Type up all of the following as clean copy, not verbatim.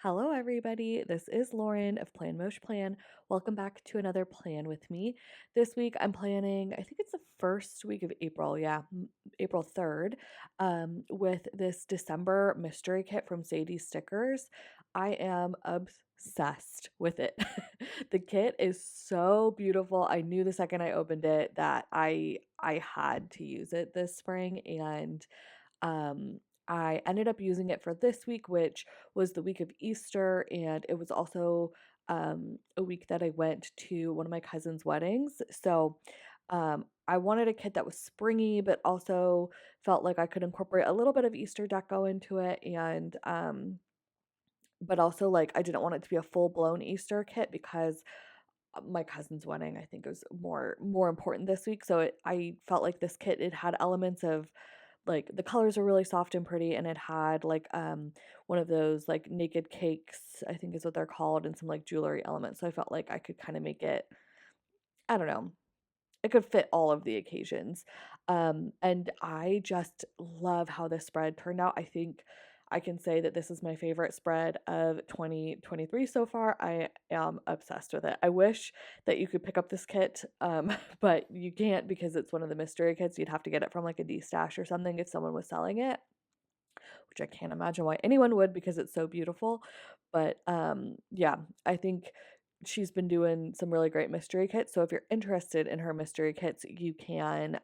Hello, everybody. This is Lauren of Plan Mosh Plan. Welcome back to another plan with me. This week, I'm planning, I think it's the first week of April, April 3rd, with this December mystery kit from Sadie Stickers. I am obsessed with it. The kit is so beautiful. I knew the second I opened it that I had to use it this spring, and um, I ended up using it for this week, which was the week of Easter, and it was also a week that I went to one of my cousin's weddings. So I wanted a kit that was springy, but also felt like I could incorporate a little bit of Easter deco into it, and but also like I didn't want it to be a full blown Easter kit because my cousin's wedding I think was more important this week. So I felt like this kit, it had elements of like the colors are really soft and pretty, and it had like one of those like naked cakes, I think is what they're called, and some like jewelry elements. So I felt like I could kind of make it, I don't know, it could fit all of the occasions. And I just love how this spread turned out. I think I can say that this is my favorite spread of 2023 so far. I am obsessed with it. I wish that you could pick up this kit, but you can't because it's one of the mystery kits. You'd have to get it from like a D stash or something if someone was selling it, which I can't imagine why anyone would because it's so beautiful. But yeah, I think she's been doing some really great mystery kits. So if you're interested in her mystery kits, you can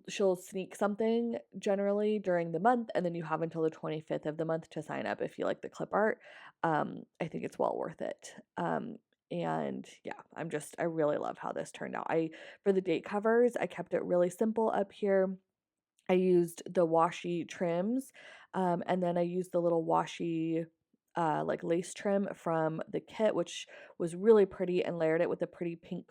she'll sneak something generally during the month, and then you have until the 25th of the month to sign up if you like the clip art. I think it's well worth it. And yeah, I really love how this turned out. For the date covers, I kept it really simple up here. I used the washi trims, and then I used the little washi like lace trim from the kit, which was really pretty, and layered it with a pretty pink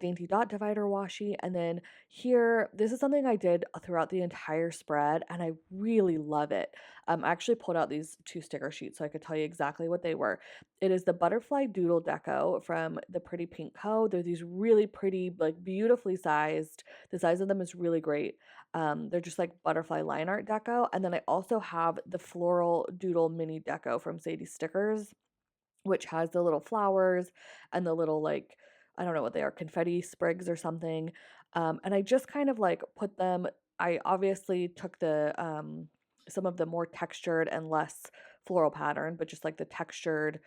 dainty dot divider washi. And then here, this is something I did throughout the entire spread, and I really love it. I actually pulled out these two sticker sheets so I could tell you exactly what they were. It is the butterfly doodle deco from the Pretty Pink Co. They're these really pretty, like beautifully sized. The size of them is really great. They're just like butterfly line art deco. And then I also have the floral doodle mini deco from Sadie Stickers, which has the little flowers and the little like, I don't know what they are, confetti sprigs or something. And I just kind of like put them. I obviously took the some of the more textured and less floral pattern, but just like the textured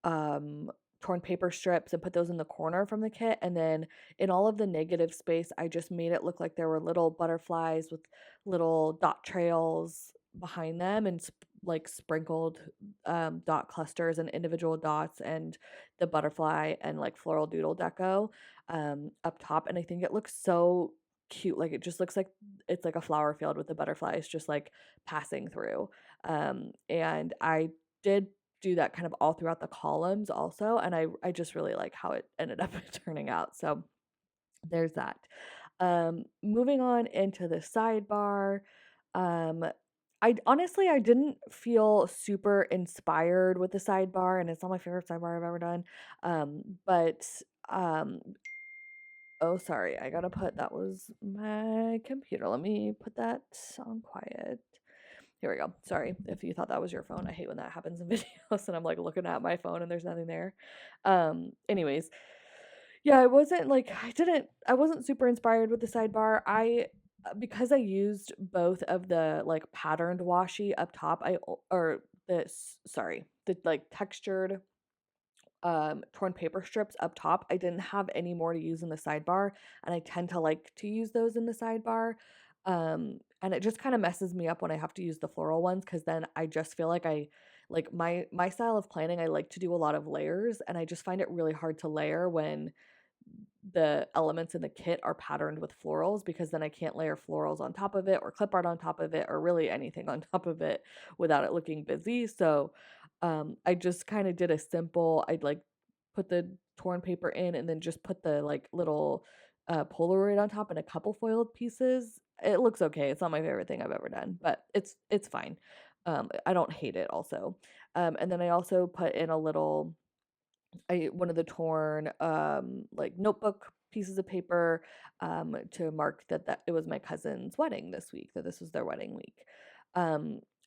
um, torn paper strips and put those in the corner from the kit. And then in all of the negative space, I just made it look like there were little butterflies with little dot trails behind them, and like sprinkled dot clusters and individual dots and the butterfly and like floral doodle deco up top. And I think it looks so cute. Like it just looks like it's like a flower field with the butterflies just like passing through. And I did do that kind of all throughout the columns also, and I just really like how it ended up turning out. So there's that. Moving on into the sidebar. Um, I honestly I didn't feel super inspired with the sidebar, and it's not my favorite sidebar I've ever done. But um, oh sorry, I gotta put that was my computer. Let me put that on quiet. Here we go. Sorry if you thought that was your phone. I hate when that happens in videos and I'm like looking at my phone and there's nothing there. Anyways, yeah, I wasn't super inspired with the sidebar. Because I used both of the like patterned washi up top, or sorry, the like textured torn paper strips up top. I didn't have any more to use in the sidebar, and I tend to like to use those in the sidebar. And it just kind of messes me up when I have to use the floral ones, because then I just feel like I like my style of planning, I like to do a lot of layers, and I just find it really hard to layer when the elements in the kit are patterned with florals, because then I can't layer florals on top of it or clip art on top of it or really anything on top of it without it looking busy. So I just kind of did a simple, I'd like put the torn paper in and then just put the like little Polaroid on top and a couple foiled pieces. It looks okay. It's not my favorite thing I've ever done, but it's fine. I don't hate it also. And then I also put in a little one of the torn like notebook pieces of paper to mark that it was my cousin's wedding this week, that this was their wedding week.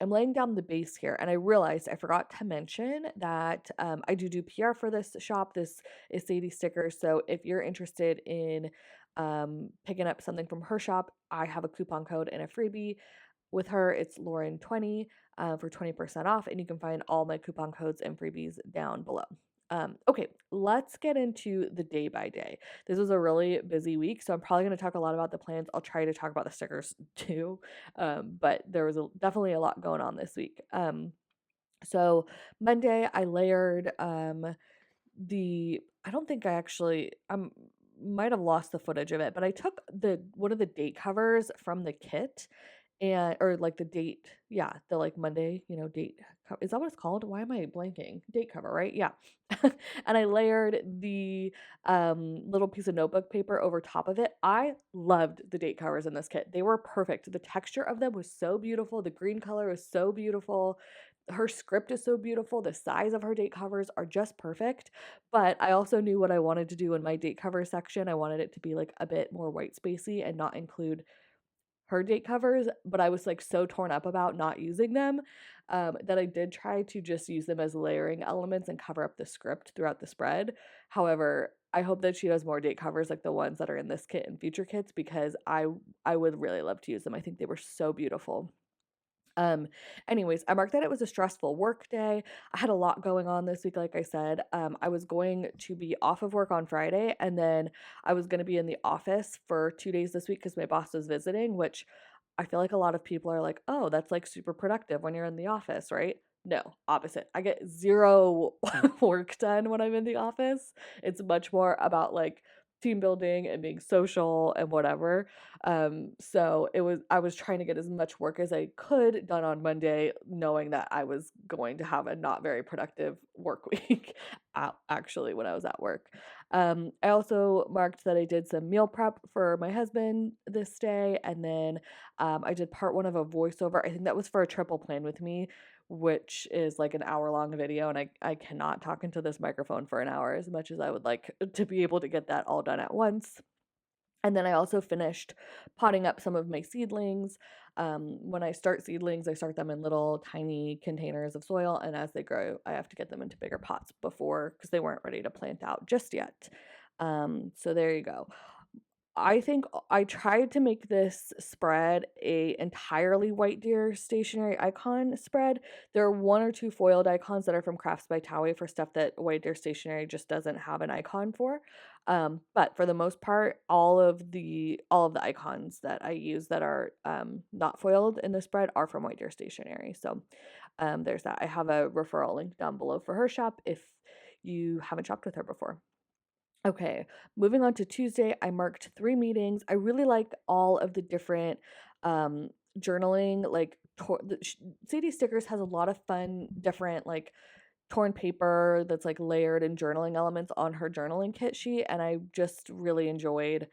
I'm laying down the base here, and I realized I forgot to mention that I do PR for this shop. This is Sadie Stickers. So if you're interested in picking up something from her shop, I have a coupon code and a freebie with her. It's Lauren20 for 20% off, and you can find all my coupon codes and freebies down below. Okay, let's get into the day by day. This was a really busy week, so I'm probably going to talk a lot about the plans. I'll try to talk about the stickers too, but there was definitely a lot going on this week. So Monday I layered I don't think I actually might have lost the footage of it, but I took the one of the date covers from the kit and or like the date, yeah, the like Monday, date is that what it's called? Why am I blanking? Date cover, right? Yeah. And I layered the little piece of notebook paper over top of it. I loved the date covers in this kit. They were perfect. The texture of them was so beautiful. The green color was so beautiful. Her script is so beautiful. The size of her date covers are just perfect. But I also knew what I wanted to do in my date cover section. I wanted it to be like a bit more white spacey and not include her date covers, but I was like so torn up about not using them that I did try to just use them as layering elements and cover up the script throughout the spread. However, I hope that she does more date covers like the ones that are in this kit and future kits because I would really love to use them. I think they were so beautiful. Um, Anyways, I marked that it was a stressful work day. I had a lot going on this week, like I said. I was going to be off of work on Friday, and then I was going to be in the office for 2 days this week because my boss was visiting, which I feel like a lot of people are like, oh, that's like super productive when you're in the office, right? No, opposite. I get zero work done when I'm in the office. It's much more about like team building and being social and whatever. So I was trying to get as much work as I could done on Monday, knowing that I was going to have a not very productive work week actually when I was at work. I also marked that I did some meal prep for my husband this day, and then I did part one of a voiceover. I think that was for a triple plan with me, which is like an hour long video, and I cannot talk into this microphone for an hour as much as I would like to be able to get that all done at once. And then I also finished potting up some of my seedlings. When I start seedlings, I start them in little tiny containers of soil, and as they grow, I have to get them into bigger pots because they weren't ready to plant out just yet. So there you go. I think I tried to make this spread a entirely white deer stationary icon spread. There are one or two foiled icons that are from Crafts by Towie for stuff that white deer stationary just doesn't have an icon for. But for the most part, all of the icons that I use that are not foiled in the spread are from white deer stationary. So there's that. I have a referral link down below for her shop if you haven't shopped with her before. Okay, moving on to Tuesday, I marked 3 meetings. I really like all of the different journaling, like CD Stickers has a lot of fun, different like torn paper that's like layered and journaling elements on her journaling kit sheet, and I just really enjoyed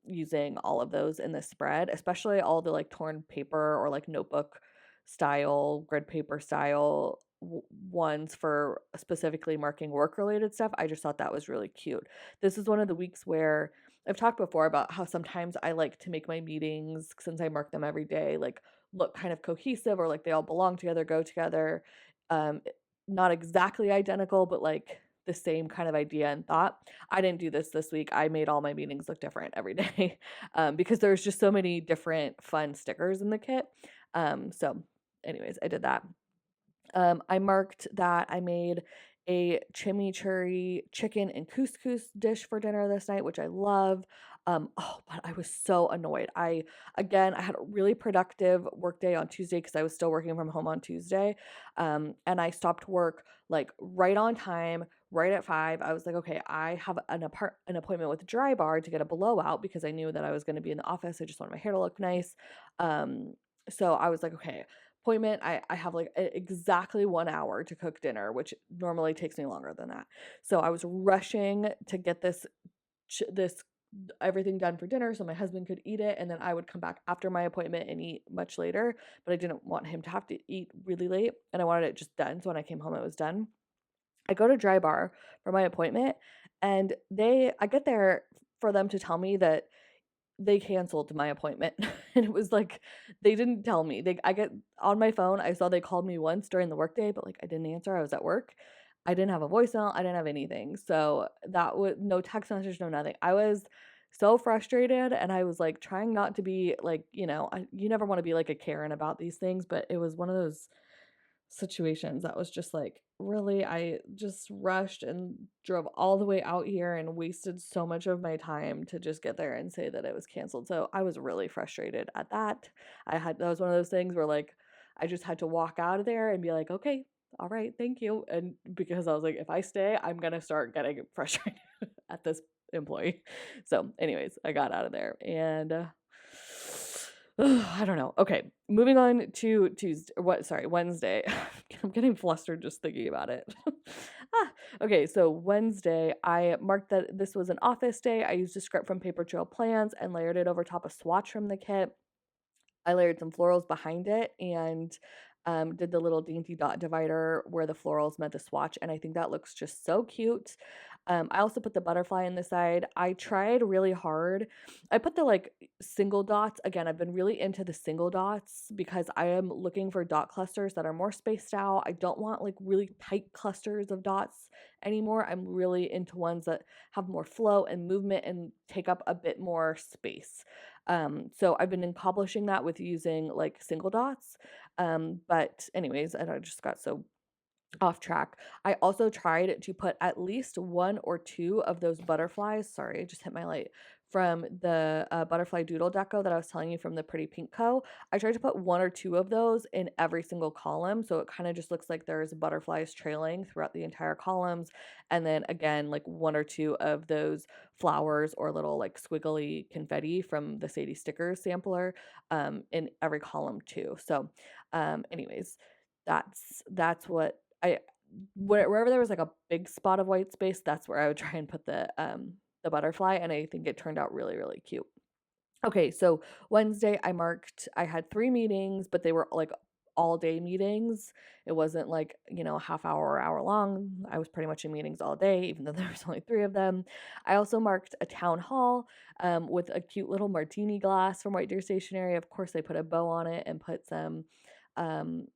using all of those in this spread, especially all the like torn paper or like notebook style, grid paper style ones for specifically marking work related stuff. I just thought that was really cute. This is one of the weeks where I've talked before about how sometimes I like to make my meetings, since I mark them every day, like look kind of cohesive or like they all belong together, go together. Um, Not exactly identical, but like the same kind of idea and thought. I didn't do this week. I made all my meetings look different every day because there's just so many different fun stickers in the kit. So, anyways, I did that. I marked that I made a chimichurri chicken and couscous dish for dinner this night, which I love. Oh, but I was so annoyed. I had a really productive work day on Tuesday because I was still working from home on Tuesday. And I stopped work like right on time, right at 5. I was like, okay, I have an appointment with Drybar to get a blowout because I knew that I was going to be in the office. I just wanted my hair to look nice. So I was like, okay, appointment. I have like exactly 1 hour to cook dinner, which normally takes me longer than that. So I was rushing to get this everything done for dinner so my husband could eat it, and then I would come back after my appointment and eat much later. But I didn't want him to have to eat really late, and I wanted it just done. So when I came home, it was done. I go to Drybar for my appointment, and I get there for them to tell me that they canceled my appointment. And it was like they didn't tell me. I get on my phone, I saw they called me once during the workday, but like I didn't answer. I was at work. I didn't have a voicemail. I didn't have anything. So that was no text message, no nothing. I was so frustrated and I was like trying not to be like, you never want to be like a Karen about these things, but it was one of those situations that was just like, really, I just rushed and drove all the way out here and wasted so much of my time to just get there and say that it was canceled. So I was really frustrated at that. That was one of those things where like I just had to walk out of there and be like, okay, all right, thank you. And because I was like, if I stay, I'm gonna start getting frustrated at this employee. So, anyways, I got out of there and I don't know. Okay, moving on to Wednesday. I'm getting flustered just thinking about it. Okay, so Wednesday, I marked that this was an office day. I used a script from Paper Trail Plans and layered it over top a swatch from the kit. I layered some florals behind it and did the little dainty dot divider where the florals met the swatch, and I think that looks just so cute. I also put the butterfly in the side. I tried really hard. I put the like single dots. Again, I've been really into the single dots because I am looking for dot clusters that are more spaced out. I don't want like really tight clusters of dots anymore. I'm really into ones that have more flow and movement and take up a bit more space. So I've been accomplishing that with using like single dots. But anyways, and I just got so off track. I also tried to put at least one or two of those butterflies. Sorry, I just hit my light from the butterfly doodle deco that I was telling you from the Pretty Pink Co. I tried to put one or two of those in every single column. So it kind of just looks like there's butterflies trailing throughout the entire columns. And then again, like one or two of those flowers or little like squiggly confetti from the Sadie Stickers sampler in every column too. So anyways, that's what I wherever there was like a big spot of white space, that's where I would try and put the butterfly, and I think it turned out really, really cute. Okay, so Wednesday I had 3 meetings, but they were like all day meetings. It wasn't like, half hour or hour long. I was pretty much in meetings all day, even though there was only 3 of them. I also marked a town hall with a cute little martini glass from White Deer Stationery. Of course, they put a bow on it and put some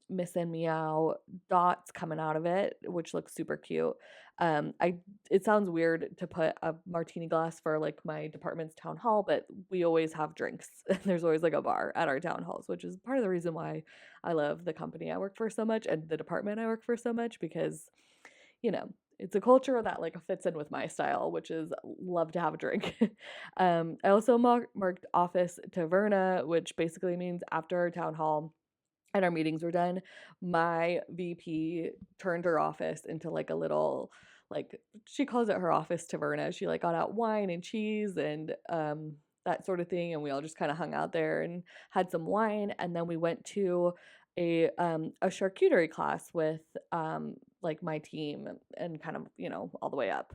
Miss and Meow dots coming out of it, which looks super cute. I It sounds weird to put a martini glass for like my department's town hall, but we always have drinks. There's always like a bar at our town halls, which is part of the reason why I love the company I work for so much and the department I work for so much because, it's a culture that like fits in with my style, which is love to have a drink. I also marked office taverna, which basically means after our town hall and our meetings were done, my VP turned her office into like a little, like, she calls it her office taverna. She like got out wine and cheese and that sort of thing, and we all just kind of hung out there and had some wine, and then we went to a charcuterie class with like my team and kind of all the way up,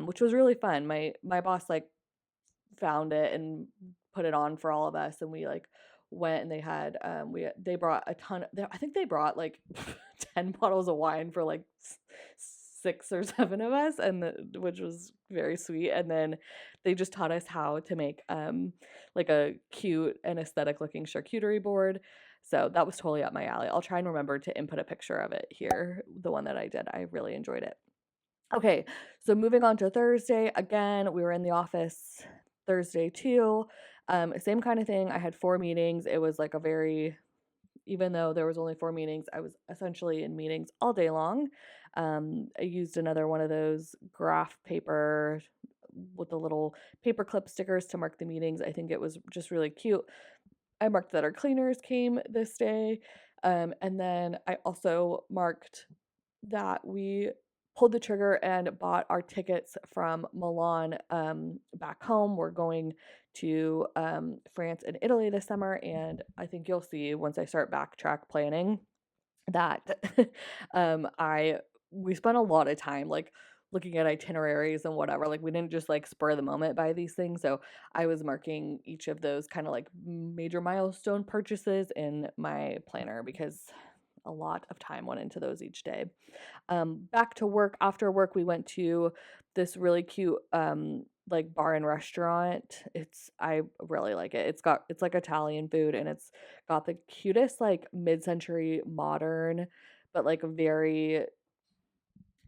which was really fun. My boss like found it and put it on for all of us, and we like went and they had they brought a ton I think they brought like 10 bottles of wine for like 6 or 7 of us, and which was very sweet. And then they just taught us how to make like a cute and aesthetic looking charcuterie board. So that was totally up my alley. I'll try and remember to input a picture of it here, the one that I did. I really enjoyed it. Okay, so moving on to Thursday, again, we were in the office Thursday too. Same kind of thing. I had 4 meetings. It was like even though there was only 4 meetings, I was essentially in meetings all day long. I used another one of those graph paper with the little paper clip stickers to mark the meetings. I think it was just really cute. I marked that our cleaners came this day. And then I also marked that we pulled the trigger and bought our tickets from Milan back home. We're going to France and Italy this summer, and I think you'll see once I start backtrack planning that I we spent a lot of time like looking at itineraries and whatever. Like we didn't just like spur of the moment buy these things. So I was marking each of those kind of like major milestone purchases in my planner because a lot of time went into those each day. Back to work. After work, we went to this really cute like bar and restaurant. I really like it. It's like Italian food, and it's got the cutest like mid-century modern, but like very,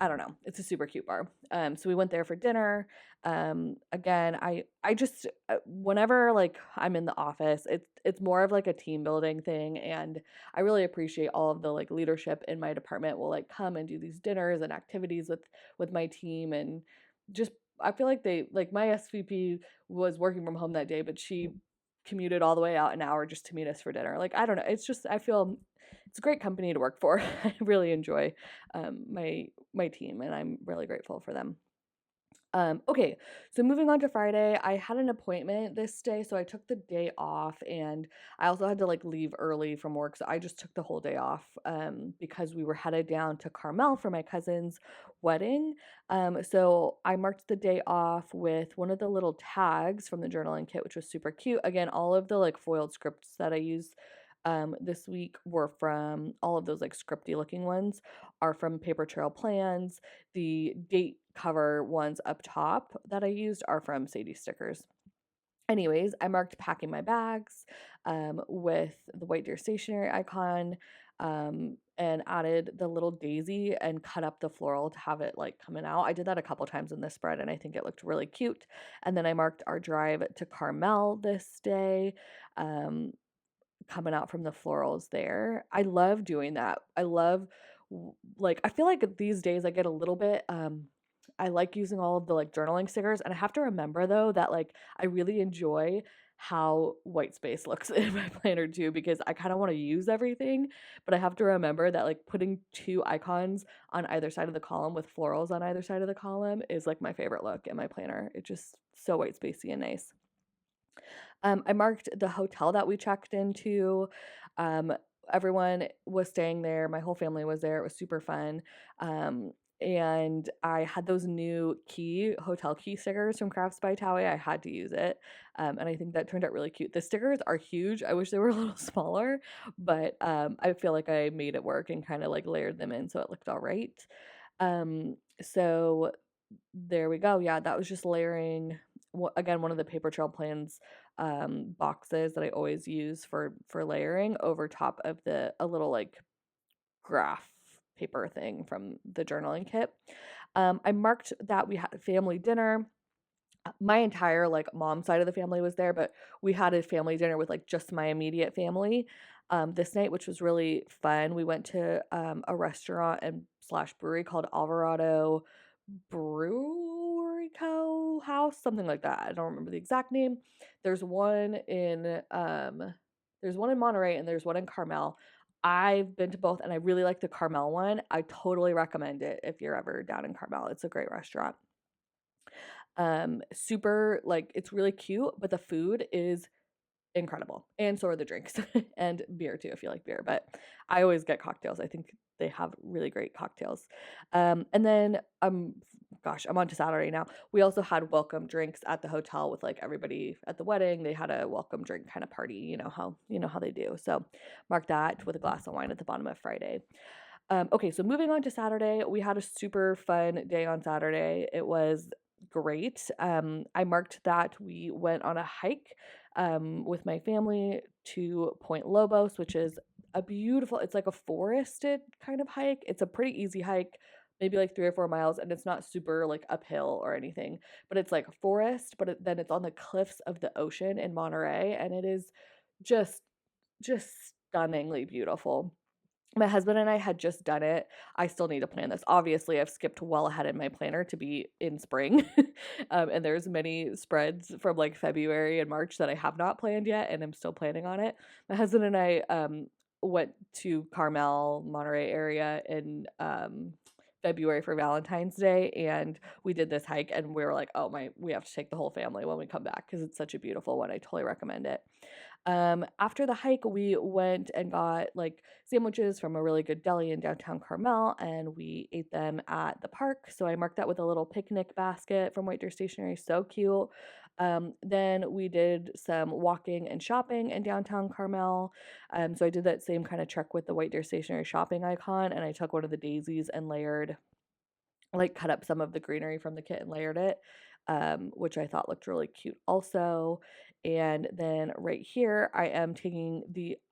I don't know. It's a super cute bar. So we went there for dinner. Again, I just whenever like I'm in the office, it's more of like a team building thing, and I really appreciate all of the like leadership in my department will like come and do these dinners and activities with my team, and just I feel like they like my SVP was working from home that day, but she commuted all the way out an hour just to meet us for dinner. Like I don't know, it's just I feel it's a great company to work for. I really enjoy my team, and I'm really grateful for them. Okay, so moving on to Friday, I had an appointment this day, so I took the day off, and I also had to like leave early from work, so I just took the whole day off because we were headed down to Carmel for my cousin's wedding. So I marked the day off with one of the little tags from the journaling kit, which was super cute. Again, all of the like foiled scripts that I used this week were from all of those like scripty looking ones are from Paper Trail Plans. The date cover ones up top that I used are from Sadie Stickers. Anyways, I marked packing my bags with the White Deer stationery icon, and added the little daisy and cut up the floral to have it like coming out. I did that a couple times in this spread, and I think it looked really cute. And then I marked our drive to Carmel this day. Coming out from the florals there. I love doing that. I love like I feel like these days I get a little bit I like using all of the like journaling stickers, and I have to remember though that like I really enjoy how white space looks in my planner too, because I kind of want to use everything, but I have to remember that like putting two icons on either side of the column with florals on either side of the column is like my favorite look in my planner. It's just so white spacey and nice. I marked the hotel that we checked into. Um, Everyone was staying there. My whole family was there. It was super fun. Um, and I had those new hotel key stickers from Crafts by Towie. I had to use it. And I think that turned out really cute. The stickers are huge. I wish they were a little smaller, but I feel like I made it work and kind of like layered them in so it looked all right. So there we go. Yeah, that was just layering again one of the Paper Trail Plans boxes that I always use for layering over top of a little like graph paper thing from the journaling kit. I marked that we had a family dinner. My entire like mom side of the family was there, but we had a family dinner with like just my immediate family this night, which was really fun. We went to a restaurant and slash brewery called Alvarado Brewery Co. House, something like that. I don't remember the exact name. There's one in there's one in Monterey and there's one in Carmel. I've been to both and I really like the Carmel one. I totally recommend it if you're ever down in Carmel. It's a great restaurant. Super like it's really cute, but the food is incredible. And so are the drinks and beer too, if you like beer. But I always get cocktails. I think they have really great cocktails. And then, gosh, I'm on to Saturday now. We also had welcome drinks at the hotel with like everybody at the wedding. They had a welcome drink kind of party. You know how they do. So mark that with a glass of wine at the bottom of Friday. Okay, so moving on to Saturday, we had a super fun day on Saturday. It was great. I marked that we went on a hike with my family to Point Lobos, which is it's like a forested kind of hike. It's a pretty easy hike, maybe like 3 or 4 miles, and it's not super like uphill or anything, but it's like forest, but then it's on the cliffs of the ocean in Monterey, and it is just, just stunningly beautiful. My husband and I had just done it. I still need to plan this. Obviously, I've skipped well ahead in my planner to be in spring. And there's many spreads from like February and March that I have not planned yet, and I'm still planning on it. My husband and I went to Carmel, Monterey area in February for Valentine's Day, and we did this hike, and we were like, oh my, we have to take the whole family when we come back because it's such a beautiful one. I totally recommend it. After the hike, we went and got like sandwiches from a really good deli in downtown Carmel, and we ate them at the park. So I marked that with a little picnic basket from White Deer Stationery. So cute. Then we did some walking and shopping in downtown Carmel. So I did that same kind of trek with the White Deer Stationery shopping icon, and I took one of the daisies and cut up some of the greenery from the kit and layered it, which I thought looked really cute also. And then right here, I am taking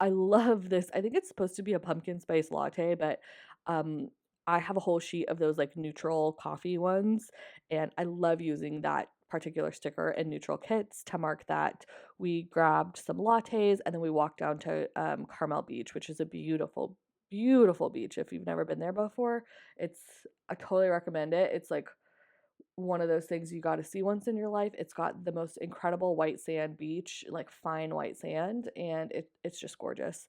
I love this. I think it's supposed to be a pumpkin spice latte, but um, I have a whole sheet of those like neutral coffee ones. And I love using that particular sticker and neutral kits to mark that we grabbed some lattes and then we walked down to Carmel Beach, which is a beautiful, beautiful beach. If you've never been there before, I totally recommend it. It's like one of those things you got to see once in your life. It's got the most incredible white sand beach, like fine white sand, and it's just gorgeous.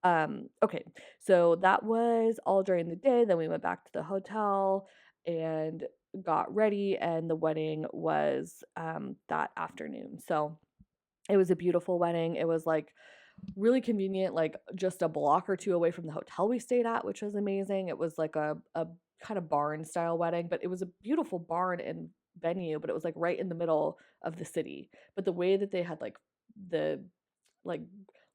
Okay, so that was all during the day. Then we went back to the hotel and got ready, and the wedding was that afternoon. So it was a beautiful wedding. It was like really convenient, like just a block or two away from the hotel we stayed at, which was amazing. It was like a kind of barn style wedding, but it was a beautiful barn and venue, but it was like right in the middle of the city. But the way that they had the like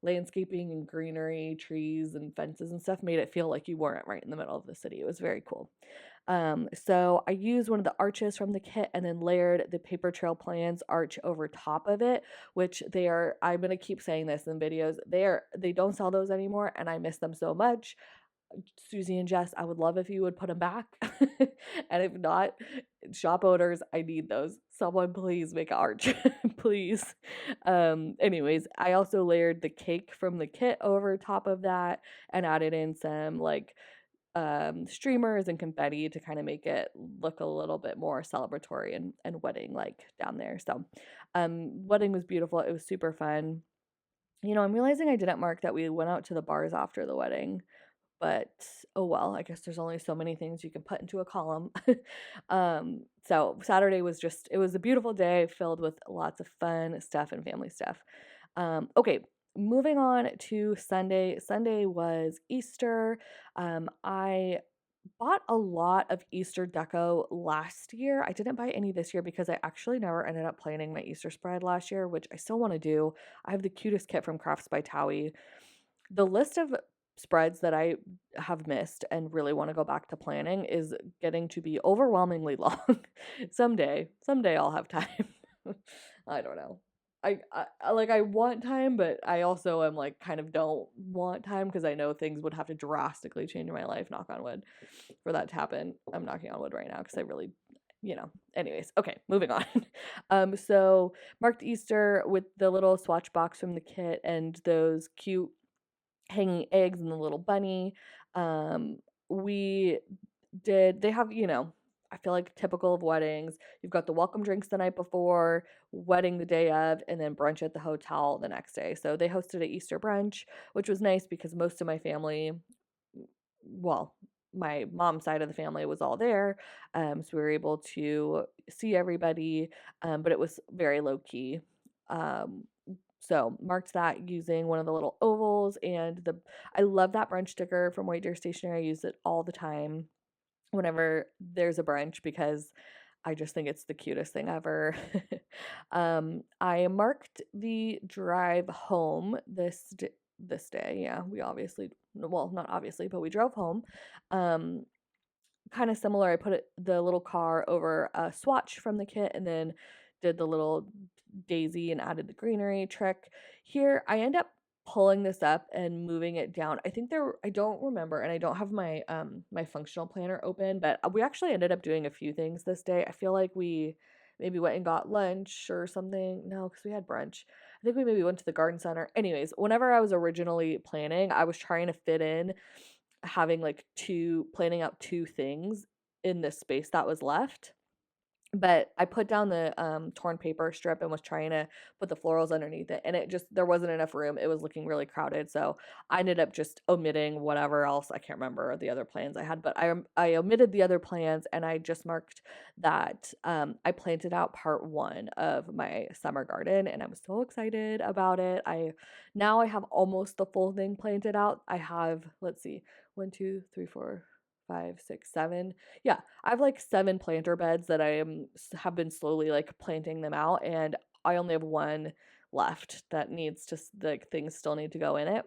landscaping and greenery, trees and fences and stuff made it feel like you weren't right in the middle of the city. It was very cool. So I used one of the arches from the kit and then layered the paper trail plans arch over top of it, which I'm going to keep saying this in videos. They don't sell those anymore and I miss them so much. Susie and Jess, I would love if you would put them back. And if not, shop owners, I need those. Someone please make an arch, please. Anyways, I also layered the cake from the kit over top of that and added in some streamers and confetti to kind of make it look a little bit more celebratory and wedding like down there. So wedding was beautiful. It was super fun. I'm realizing I didn't mark that we went out to the bars after the wedding, but oh well, I guess there's only so many things you can put into a column. So Saturday it was a beautiful day filled with lots of fun stuff and family stuff. Okay, moving on to Sunday. Sunday was Easter. I bought a lot of Easter deco last year. I didn't buy any this year because I actually never ended up planning my Easter spread last year, which I still want to do. I have the cutest kit from Crafts by Towie. The list of spreads that I have missed and really want to go back to planning is getting to be overwhelmingly long. Someday I'll have time. I don't know. I want time, but I also am like kind of don't want time because I know things would have to drastically change in my life, knock on wood, for that to happen. I'm knocking on wood right now because I really, anyways, okay, moving on. So marked Easter with the little swatch box from the kit and those cute hanging eggs and the little bunny. We they have, I feel like typical of weddings. You've got the welcome drinks the night before, wedding the day of, and then brunch at the hotel the next day. So they hosted an Easter brunch, which was nice because most of my family, well, my mom's side of the family was all there. So we were able to see everybody, but it was very low key. So marked that using one of the little ovals I love that brunch sticker from White Deer Stationery. I use it all the time whenever there's a brunch because I just think it's the cutest thing ever. I marked the drive home this day. Yeah, we obviously, well, not obviously, but we drove home. Kind of similar. I put the little car over a swatch from the kit and then did the little daisy and added the greenery trick. Here, I end up pulling this up and moving it down. I don't remember, and I don't have my functional planner open, but we actually ended up doing a few things this day. I feel like we maybe went and got lunch or something. No, because we had brunch. I think we maybe went to the garden center. Anyways, whenever I was originally planning, I was trying to fit in having planning out two things in this space that was left. But I put down the torn paper strip and was trying to put the florals underneath it, and it just there wasn't enough room. It was looking really crowded, so I ended up just omitting whatever else. I can't remember the other plans I had, but I omitted the other plans, and I just marked that I planted out part one of my summer garden, and I'm so excited about it. I have almost the full thing planted out. I have, let's see, 1, 2, 3, 4, 5, 6, 7. Yeah, I have like 7 planter beds that have been slowly like planting them out, and I only have one left that needs to like things still need to go in it,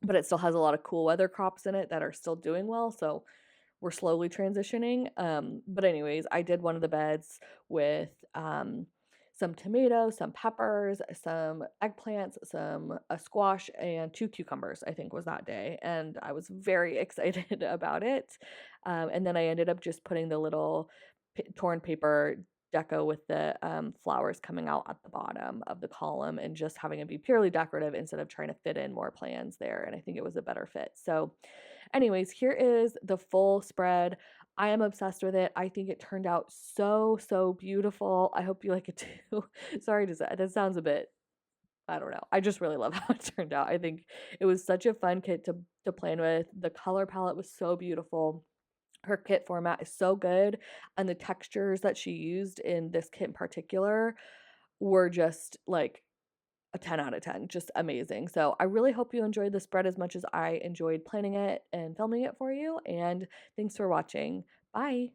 but it still has a lot of cool weather crops in it that are still doing well. So we're slowly transitioning. But anyways, I did one of the beds with some tomatoes, some peppers, some eggplants, some a squash, and 2 cucumbers, I think was that day. And I was very excited about it. And then I ended up just putting the little torn paper deco with the flowers coming out at the bottom of the column and just having it be purely decorative instead of trying to fit in more plans there. And I think it was a better fit. So anyways, here is the full spread. I am obsessed with it. I think it turned out so, so beautiful. I hope you like it too. Sorry to say, that sounds a bit, I don't know. I just really love how it turned out. I think it was such a fun kit to plan with. The color palette was so beautiful. Her kit format is so good, and the textures that she used in this kit in particular were just like a 10 out of 10, just amazing. So I really hope you enjoyed the spread as much as I enjoyed planning it and filming it for you. And thanks for watching. Bye.